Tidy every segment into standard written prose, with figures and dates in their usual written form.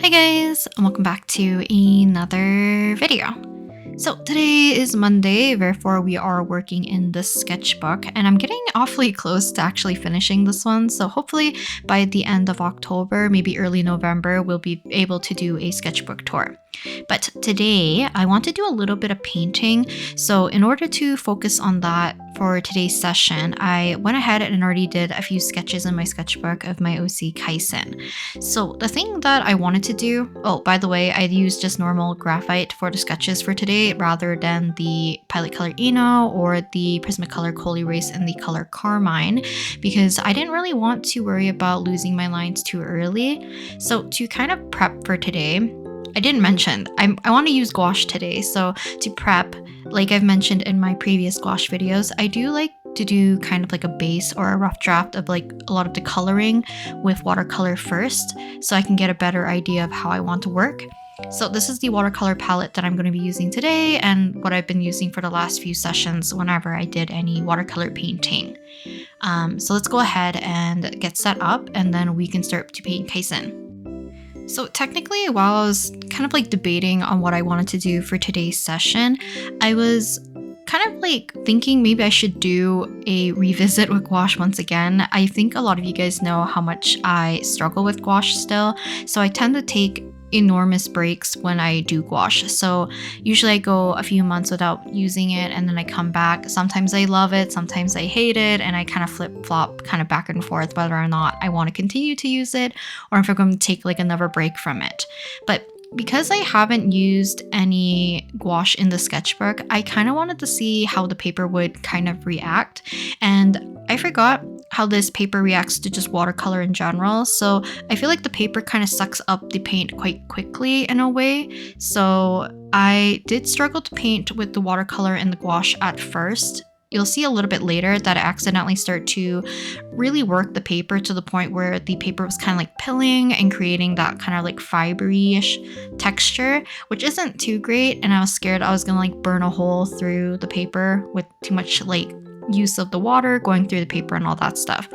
Hi guys, and welcome back to another video. So today is Monday, therefore we are working in this sketchbook, and I'm getting awfully close to actually finishing this one. So hopefully by the end of October, maybe early November, we'll be able to do a sketchbook tour. But today I want to do a little bit of painting. So in order to focus on that for today's session, I went ahead and already did a few sketches in my sketchbook of my OC Kaisen. So the thing that I wanted to do, oh, by the way, I used just normal graphite for the sketches for today rather than the Pilot Color Eno or the Prismacolor Coal Erase and the color Carmine, because I didn't really want to worry about losing my lines too early. So to kind of prep for today, I didn't mention, I want to use gouache today. So to prep, like I've mentioned in my previous gouache videos, I do like to do kind of like a base or a rough draft of like a lot of the coloring with watercolor first, so I can get a better idea of how I want to work. So this is the watercolor palette that I'm going to be using today and what I've been using for the last few sessions whenever I did any watercolor painting. So let's go ahead and get set up and then we can start to paint Kaisen. So technically, while I was kind of like debating on what I wanted to do for today's session, I was kind of like thinking maybe I should do a revisit with gouache once again. I think a lot of you guys know how much I struggle with gouache still, so I tend to take enormous breaks when I do gouache. So usually I go a few months without using it and then I come back. Sometimes I love it, sometimes I hate it, and I kind of flip-flop kind of back and forth whether or not I want to continue to use it or if I'm going to take like another break from it. But because I haven't used any gouache in the sketchbook, I kind of wanted to see how the paper would kind of react, and I forgot how this paper reacts to just watercolor in general. So I feel like the paper kind of sucks up the paint quite quickly in a way. So I did struggle to paint with the watercolor and the gouache at first. You'll see a little bit later that I accidentally start to really work the paper to the point where the paper was kind of like pilling and creating that kind of like fibery-ish texture, which isn't too great. And I was scared I was gonna like burn a hole through the paper with too much like use of the water going through the paper and all that stuff.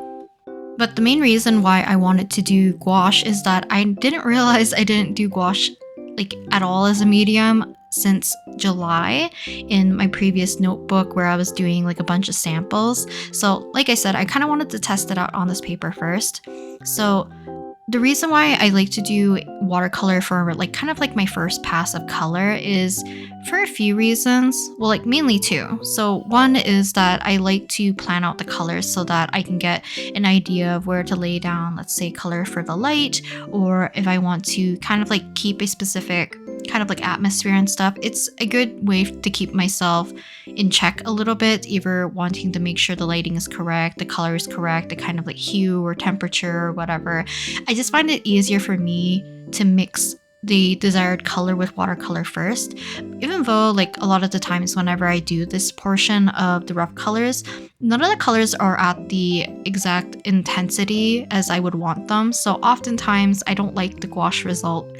But the main reason why I wanted to do gouache is that I didn't realize I didn't do gouache like at all as a medium since July in my previous notebook where I was doing like a bunch of samples. So like I said, I kind of wanted to test it out on this paper first. So the reason why I like to do watercolor for like kind of like my first pass of color is for a few reasons. Well, like mainly two. So one is that I like to plan out the colors so that I can get an idea of where to lay down, let's say, color for the light, or if I want to kind of like keep a specific kind of like atmosphere and stuff. It's a good way to keep myself in check a little bit, either wanting to make sure the lighting is correct, the color is correct, the kind of like hue or temperature or whatever. I just find it easier for me to mix the desired color with watercolor first, even though like a lot of the times whenever I do this portion of the rough colors, none of the colors are at the exact intensity as I would want them. So oftentimes I don't like the gouache result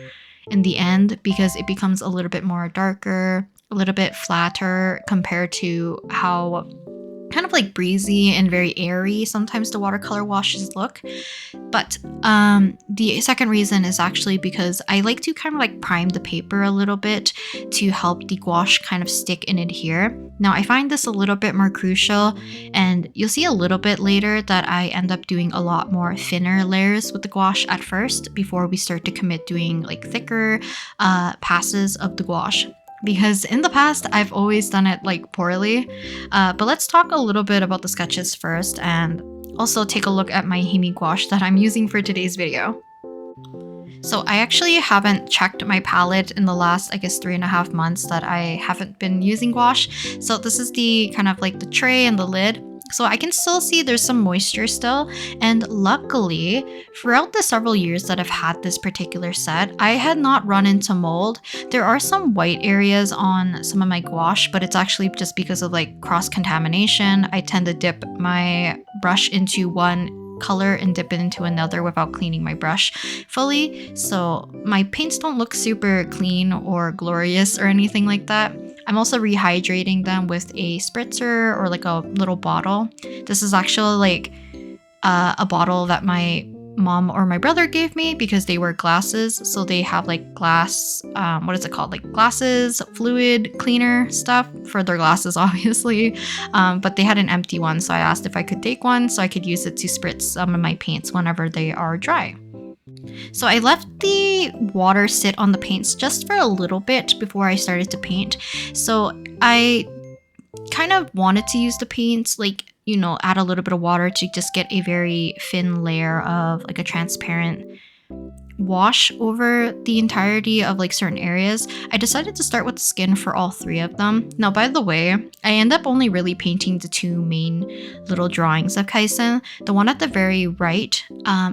in the end because it becomes a little bit more darker, a little bit flatter compared to how kind of like breezy and very airy sometimes the watercolor washes look. But the second reason is actually because I like to kind of like prime the paper a little bit to help the gouache kind of stick and adhere. Now I find this a little bit more crucial, and you'll see a little bit later that I end up doing a lot more thinner layers with the gouache at first before we start to commit doing like thicker passes of the gouache. Because in the past, I've always done it like poorly. But let's talk a little bit about the sketches first and also take a look at my HIMI gouache that I'm using for today's video. So I actually haven't checked my palette in the last, I guess, 3.5 months that I haven't been using gouache. So this is the kind of like the tray and the lid. So I can still see there's some moisture still, and luckily throughout the several years that I've had this particular set, I had not run into mold. There are some white areas on some of my gouache, but it's actually just because of like cross-contamination. I tend to dip my brush into one color and dip it into another without cleaning my brush fully, so my paints don't look super clean or glorious or anything like that. I'm also rehydrating them with a spritzer or like a little bottle. This is actually like a bottle that my mom or my brother gave me because they wear glasses. So they have like glass, what is it called? Like glasses, fluid cleaner stuff for their glasses, obviously. But they had an empty one. So I asked if I could take one so I could use it to spritz some of my paints whenever they are dry. So I left the water sit on the paints just for a little bit before I started to paint. So I kind of wanted to use the paints, like, you know, add a little bit of water to just get a very thin layer of like a transparent wash over the entirety of like certain areas. I decided to start with the skin for all three of them. Now, by the way, I end up only really painting the two main little drawings of Kaisen. The one at the very right,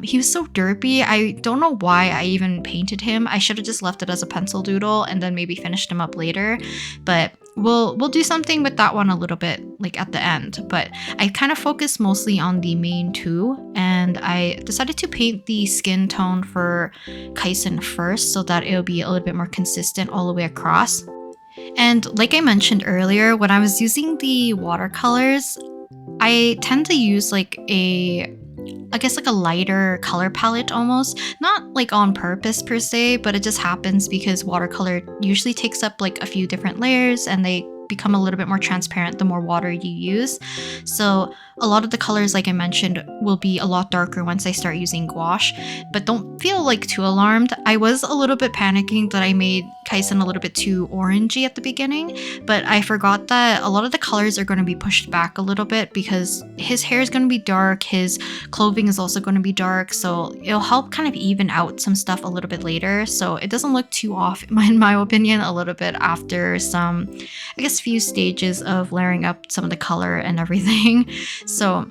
he was so derpy. I don't know why I even painted him. I should have just left it as a pencil doodle and then maybe finished him up later. But we'll do something with that one a little bit like at the end. But I kind of focused mostly on the main two, and I decided to paint the skin tone for Kaisen first so that it'll be a little bit more consistent all the way across. And like I mentioned earlier, when I was using the watercolors, I tend to use like I guess like a lighter color palette almost. Not like on purpose per se, but it just happens because watercolor usually takes up like a few different layers and they become a little bit more transparent the more water you use. So a lot of the colors, like I mentioned, will be a lot darker once I start using gouache, but don't feel like too alarmed. I was a little bit panicking that I made Kaisen a little bit too orangey at the beginning, but I forgot that a lot of the colors are going to be pushed back a little bit because his hair is going to be dark, his clothing is also going to be dark, so it'll help kind of even out some stuff a little bit later, so it doesn't look too off in my opinion a little bit after some, I guess, few stages of layering up some of the color and everything. So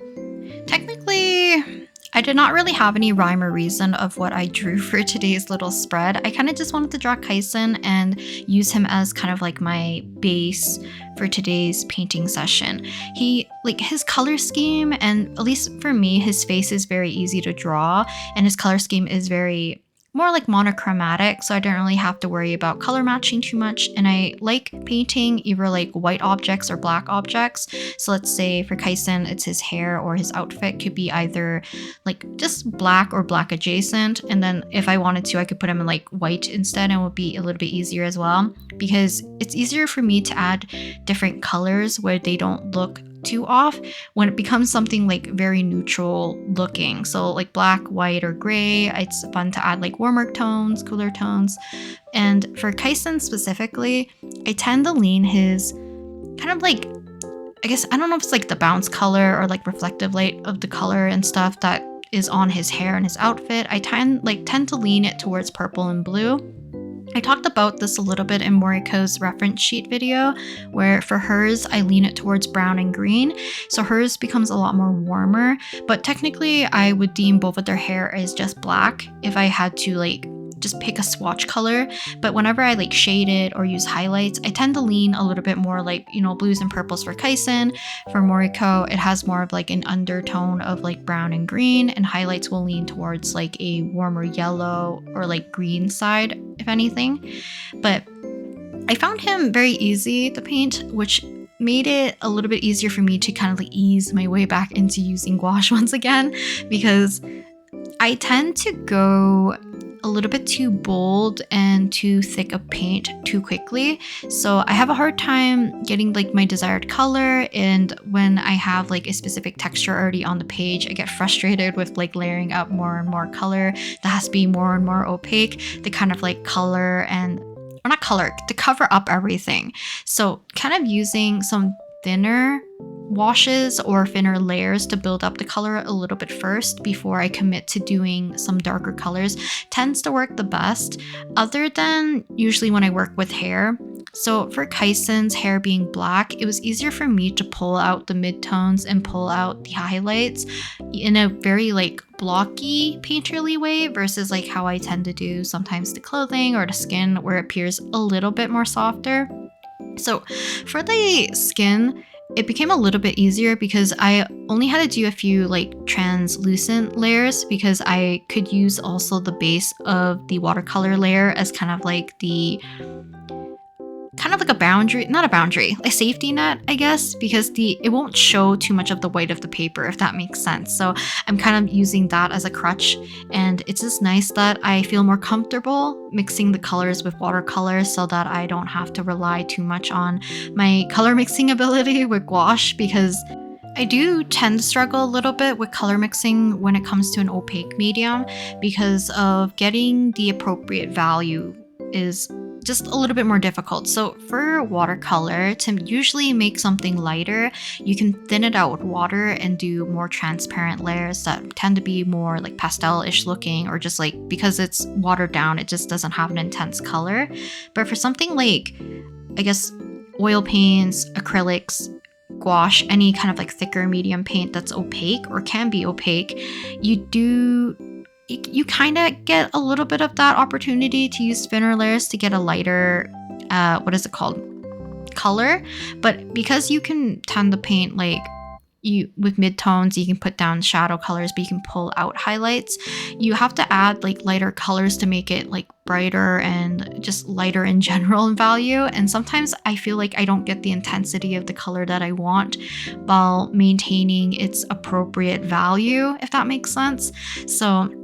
technically, I did not really have any rhyme or reason of what I drew for today's little spread. I kind of just wanted to draw Kaisen and use him as kind of like my base for today's painting session. His color scheme, and at least for me, his face is very easy to draw, and his color scheme is very more like monochromatic, so I don't really have to worry about color matching too much. And I like painting either like white objects or black objects. So let's say for Kaisen, it's his hair or his outfit could be either like just black or black adjacent. And then if I wanted to, I could put him in like white instead, and it would be a little bit easier as well, because it's easier for me to add different colors where they don't look too off when it becomes something like very neutral looking. So like black, white, or gray, it's fun to add like warmer tones, cooler tones. And for Kaisen specifically, I tend to lean his kind of like, I guess, I don't know if it's like the bounce color or like reflective light of the color and stuff that is on his hair and his outfit. I tend to lean it towards purple and blue. I talked about this a little bit in Moriko's reference sheet video, where for hers, I lean it towards brown and green. So hers becomes a lot more warmer, but technically I would deem both of their hair as just black if I had to like just pick a swatch color. But whenever I like shade it or use highlights, I tend to lean a little bit more like, you know, blues and purples for Kaisen. For Moriko, it has more of like an undertone of like brown and green, and highlights will lean towards like a warmer yellow or like green side, if anything. But I found him very easy to paint, which made it a little bit easier for me to kind of like ease my way back into using gouache once again, because I tend to go a little bit too bold and too thick of paint too quickly. So I have a hard time getting like my desired color, and when I have like a specific texture already on the page, I get frustrated with like layering up more and more color that has to be more and more opaque to kind of like color and, or not color, to cover up everything. So kind of using some thinner washes or thinner layers to build up the color a little bit first before I commit to doing some darker colors tends to work the best, other than usually when I work with hair. So for Kaisen's hair being black, it was easier for me to pull out the midtones and pull out the highlights in a very like blocky painterly way versus like how I tend to do sometimes the clothing or the skin, where it appears a little bit more softer. So for the skin, it became a little bit easier because I only had to do a few like translucent layers, because I could use also the base of the watercolor layer as kind of like like a boundary, not a boundary, a safety net, I guess, because it won't show too much of the white of the paper, if that makes sense. So I'm kind of using that as a crutch, and it's just nice that I feel more comfortable mixing the colors with watercolor so that I don't have to rely too much on my color mixing ability with gouache, because I do tend to struggle a little bit with color mixing when it comes to an opaque medium, because of getting the appropriate value is just a little bit more difficult. So for watercolor, to usually make something lighter, you can thin it out with water and do more transparent layers that tend to be more like pastel-ish looking, or just like, because it's watered down, it just doesn't have an intense color. But for something like, I guess, oil paints, acrylics, gouache, any kind of like thicker medium paint that's opaque or can be opaque, you kind of get a little bit of that opportunity to use thinner layers to get a lighter, what is it called? Color. But because you can tend to paint like with midtones, you can put down shadow colors, but you can pull out highlights. You have to add like lighter colors to make it like brighter and just lighter in general in value. And sometimes I feel like I don't get the intensity of the color that I want while maintaining its appropriate value, if that makes sense. So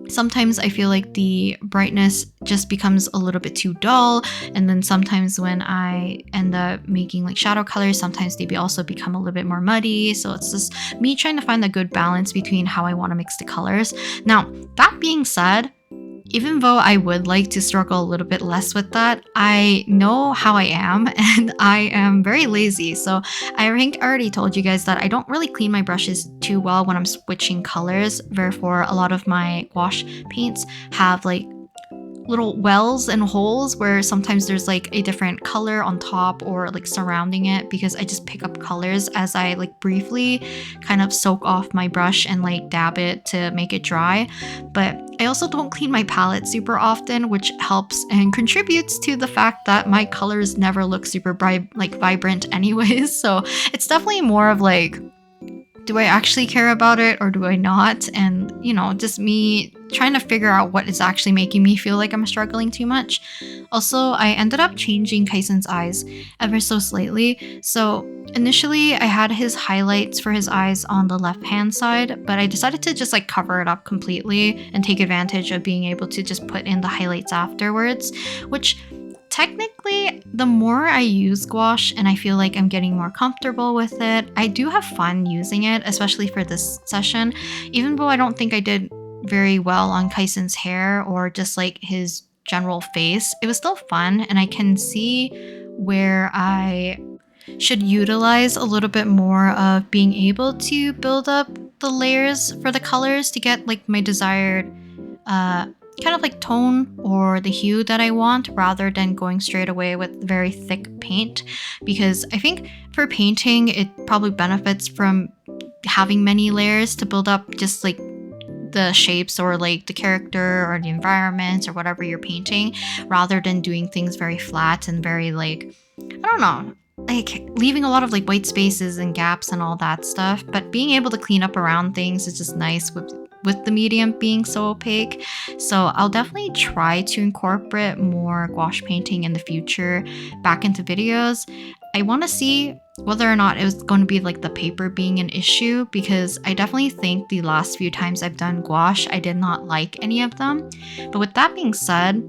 sometimes I feel like the brightness just becomes a little bit too dull, and then sometimes when I end up making like shadow colors, sometimes they also become a little bit more muddy. So it's just me trying to find a good balance between how I want to mix the colors. Now, that being said, even though I would like to struggle a little bit less with that, I know how I am, and I am very lazy. So I think I already told you guys that I don't really clean my brushes too well when I'm switching colors. Therefore, a lot of my gouache paints have like little wells and holes where sometimes there's like a different color on top or like surrounding it, because I just pick up colors as I like briefly kind of soak off my brush and like dab it to make it dry. But I also don't clean my palette super often, which helps and contributes to the fact that my colors never look super vibrant anyways. So it's definitely more of like, do I actually care about it or do I not? And, you know, just me trying to figure out what is actually making me feel like I'm struggling too much. Also, I ended up changing Kaisen's eyes ever so slightly. So initially I had his highlights for his eyes on the left hand side, but I decided to just like cover it up completely and take advantage of being able to just put in the highlights afterwards, which technically, the more I use gouache and I feel like I'm getting more comfortable with it, I do have fun using it, especially for this session. Even though I don't think I did very well on Kaisen's hair or just like his general face, it was still fun, and I can see where I should utilize a little bit more of being able to build up the layers for the colors to get like my desired kind of like tone or the hue that I want, rather than going straight away with very thick paint. Because I think for painting, it probably benefits from having many layers to build up just like the shapes or like the character or the environment or whatever you're painting, rather than doing things very flat and very like, I don't know, like leaving a lot of like white spaces and gaps and all that stuff. But being able to clean up around things is just nice with the medium being so opaque. So I'll definitely try to incorporate more gouache painting in the future back into videos. I want to see whether or not it was going to be like the paper being an issue, because I definitely think the last few times I've done gouache, I did not like any of them. But with that being said,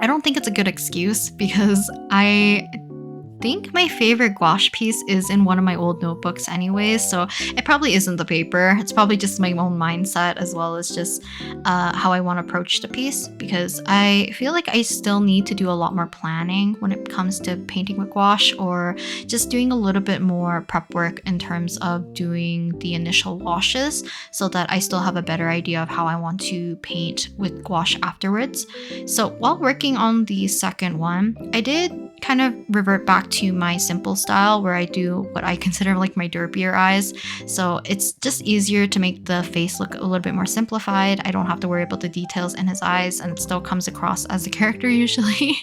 I don't think it's a good excuse, because I think my favorite gouache piece is in one of my old notebooks anyways, so it probably isn't the paper. It's probably just my own mindset, as well as just how I want to approach the piece, because I feel like I still need to do a lot more planning when it comes to painting with gouache, or just doing a little bit more prep work in terms of doing the initial washes, so that I still have a better idea of how I want to paint with gouache afterwards. So while working on the second one, I did kind of revert back to my simple style, where I do what I consider like my derpier eyes. So it's just easier to make the face look a little bit more simplified. I don't have to worry about the details in his eyes, and it still comes across as a character usually.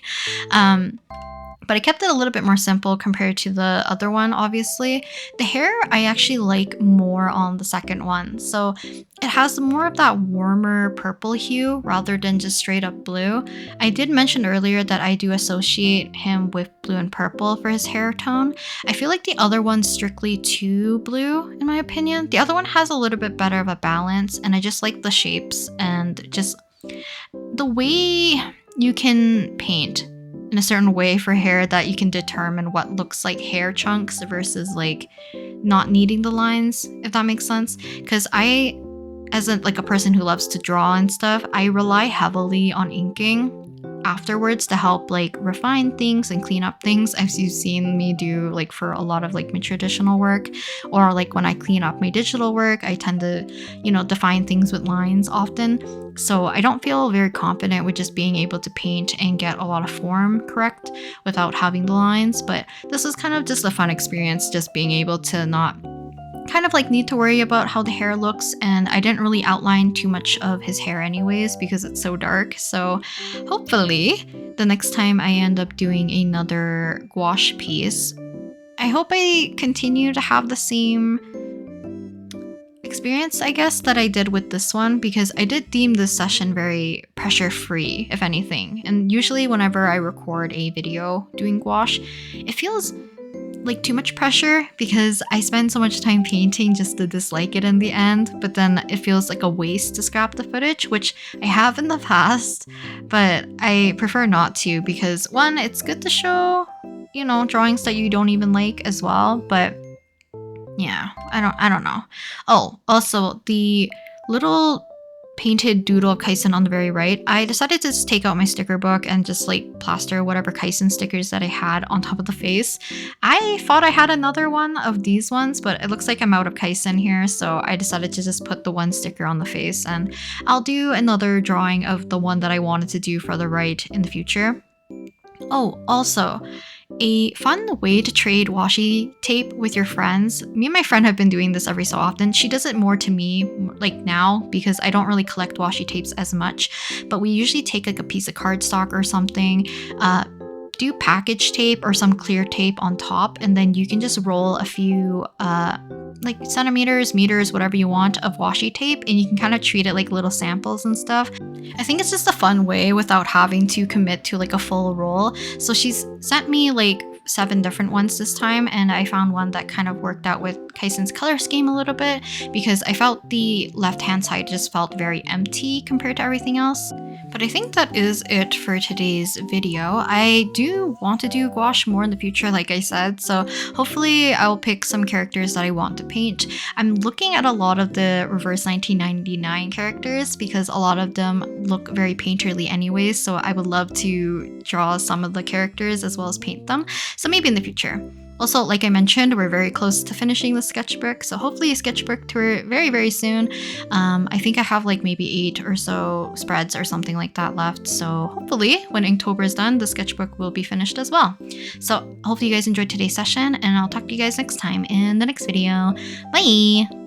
But I kept it a little bit more simple compared to the other one, obviously. The hair I actually like more on the second one. So it has more of that warmer purple hue rather than just straight up blue. I did mention earlier that I do associate him with blue and purple for his hair tone. I feel like the other one's strictly too blue, in my opinion. The other one has a little bit better of a balance, and I just like the shapes and just the way you can paint in a certain way for hair that you can determine what looks like hair chunks versus like not needing the lines, if that makes sense. Because I, as a person who loves to draw and stuff, I rely heavily on inking afterwards to help like refine things and clean up things, as you've seen me do like for a lot of like my traditional work, or like when I clean up my digital work, I tend to, define things with lines often. So I don't feel very confident with just being able to paint and get a lot of form correct without having the lines. But this is kind of just a fun experience, just being able to not kind of like need to worry about how the hair looks. And I didn't really outline too much of his hair anyways because it's so dark. So hopefully the next time I end up doing another gouache piece, I hope I continue to have the same experience, I guess, that I did with this one, because I did theme this session very pressure free, if anything. And usually whenever I record a video doing gouache, it feels like too much pressure because I spend so much time painting just to dislike it in the end, but then it feels like a waste to scrap the footage, which I have in the past, but I prefer not to, because one, it's good to show, drawings that you don't even like as well. But yeah, I don't know. Oh, also the little painted doodle of Kaisen on the very right, I decided to just take out my sticker book and just like plaster whatever Kaisen stickers that I had on top of the face. I thought I had another one of these ones, but it looks like I'm out of Kaisen here, so I decided to just put the one sticker on the face, and I'll do another drawing of the one that I wanted to do for the right in the future. Oh, also, a fun way to trade washi tape with your friends. Me and my friend have been doing this every so often. She does it more to me like now because I don't really collect washi tapes as much, but we usually take like a piece of cardstock or something, do package tape or some clear tape on top, and then you can just roll a few like centimeters, meters, whatever you want of washi tape, and you can kind of treat it like little samples and stuff. I think it's just a fun way without having to commit to like a full roll. So she's sent me like 7 different ones this time, and I found one that kind of worked out with Kaisen's color scheme a little bit, because I felt the left hand side just felt very empty compared to everything else. But I think that is it for today's video. I do want to do gouache more in the future, like I said, so hopefully I'll pick some characters that I want to paint. I'm looking at a lot of the reverse 1999 characters because a lot of them look very painterly anyways, so I would love to draw some of the characters as well as paint them. So maybe in the future. Also, like I mentioned, we're very close to finishing the sketchbook, so hopefully a sketchbook tour very, very soon. I think I have like maybe 8 or so spreads or something like that left, so hopefully when Inktober is done, the sketchbook will be finished as well. So hopefully you guys enjoyed today's session, and I'll talk to you guys next time in the next video. Bye!